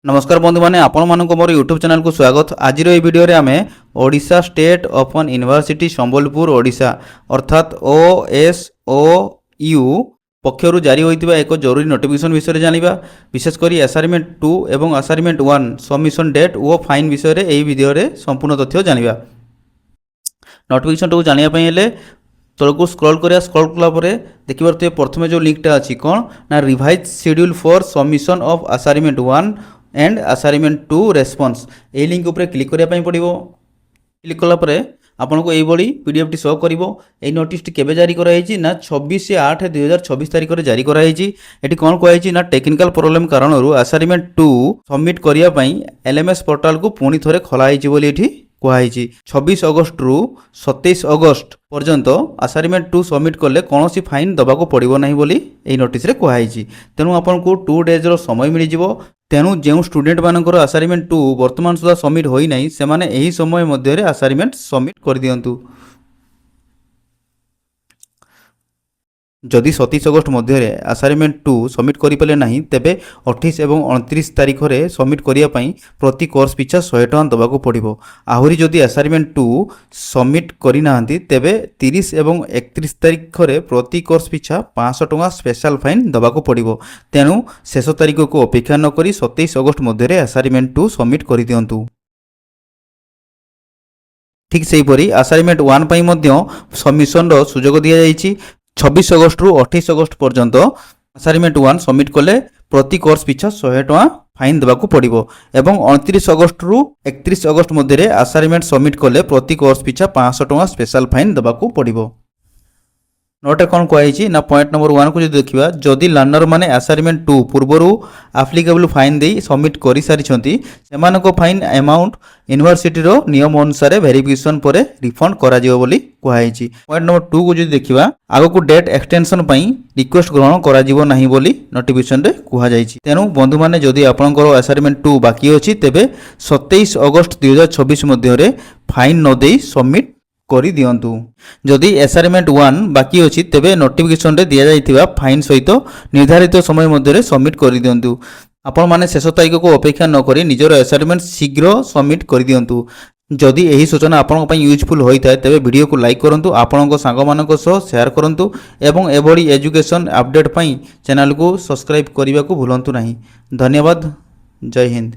नमस्कार बंधु मैंने आपण मानक मोर यूट्यूब चैनल को स्वागत। आज ये वीडियो रे आमे Odisha state open university Sambalpur Odisha अर्थात OSOU पक्षर जारी होता एक जरूरी नोटिफिकेशन विषय जानिबा। विशेषकर असाइनमेंट 2 एवं असाइनमेंट 1 सबमिशन डेट और फाइन विषय रे एही वीडियो रे संपूर्ण तथ्य जानिबा। नोटिफिकेशन को जानिया पई हेले तलको स्क्रॉल करिया, स्क्रॉल कला परे देखि पारते प्रथमे जो लिंकटा अछि कोन ना revise schedule for submission of assignment 1 and assignment 2 response A link ऊपर क्लिक करिया पई पड़िबो। क्लिक कला परे आपन को एई बडी पीडीएफ टी शो करिवो। एई नोटिस टी केबे जारी करा हेछि ना 26/8/2024 तारिख रे जारी करा हेछि। एटी कोन कहै छि ना टेक्निकल प्रॉब्लम कारणरू असाइनमेंट 2 सबमिट करिया पई एलएमएस पोर्टल को पुनी थरे खोला हेछि बोली एठी कहुई। 26 अगस्त रु 27 अगस्त पर्यंत असाइनमेंट 2 सबमिट कले कौन फाइन दबाको पड़ो ना बोली एई नोटिस रे कहुई। तेणु आपन को 2 डेज रो समय मिल जिवो। तेणु जो स्टूडेंट मानकर असाइनमेंट 2 वर्तमान सुधा सबमिट होई नाही सेमाने एही समय मध्य रे असाइनमेंट सबमिट कर दियंतु। जदि 27 अगस्त मध्य असाइनमेंट 2 सबमिट करें ना तेबे 28 और 29 तारीख में सबमिट करने प्रति कोर्स पिछा 100 टका दबाको पड़ो। आहरी जदि असाइनमेंट 2 सबमिट करना तेबे 30 और 31 तारीख में प्रति कोर्स पिछा 500 टका स्पेशल फाइन दबाको पड़ो। तेणु शेष तारीख को अपेक्षा नक 27 अगस्त मध्य असाइनमेंट 2 सबमिट कर दियंतु। ठीक सेहीपरि असाइनमेंट 1 पई मध्य सबमिशन रो सुजोग दिया जायछि। 26 अगस्त रु 28 अगस्त पर्यंत असाइनमेंट 1 सबमिट कले प्रति कोर्स पिछा 100 टका फाइन देबाकू पड़िबो एवं 29 अगस्त रु 31 अगस्त मध्य असाइनमेंट सबमिट कले प्रति कोर्स पिछा 500 टका स्पेशल फाइन देबाकू पड़िबो। नोट कौन कहुई ना पॉइंट नंबर 1 को जो देखा जदि लर्नर माने असाइनमेंट 2 पूर्वर आप्लिकेबल फाइन दे सबमिट कर सारी फाइन अमाउंट यूनिवर्सिटी रो नियम अनुसार वेरिफिकेशन पर रिफंड करा जिवो बोली कहुई। पॉइंट नंबर 2 को जो देखा आगो को डेट एक्सटेंशन पई रिक्वेस्ट ग्रहण करा जिवो नाही बोली नोटिफिकेशन रे कहा जायछि। तेनु बंधु माने जदि आपनकर असाइनमेंट 2 बाकी अछि तेबे 27 अगस्त 2024 मध्य रे फाइन न देई सबमिट करी दियंतु। जदि असाइनमेंट 1 बाकी अछि तेबे नोटिफिकेशन रे दिया जायतिबा फाइन सहित निर्धारित समय मध्य रे सबमिट करी दियंतु। आपण माने शेष तारीख को अपेक्षा न करी निजर असाइनमेंट शीघ्र सबमिट करी दियंतु। जदि एही सूचना आपण पई यूजफुल होइताय तेबे वीडियो को लाइक करंतु, आपणक सांग मानक सह शेयर करंतु एवं एभली एजुकेशन अपडेट पई चैनल को सब्सक्राइब करिबा को भूलंतु नाही। धन्यवाद। जय हिंद।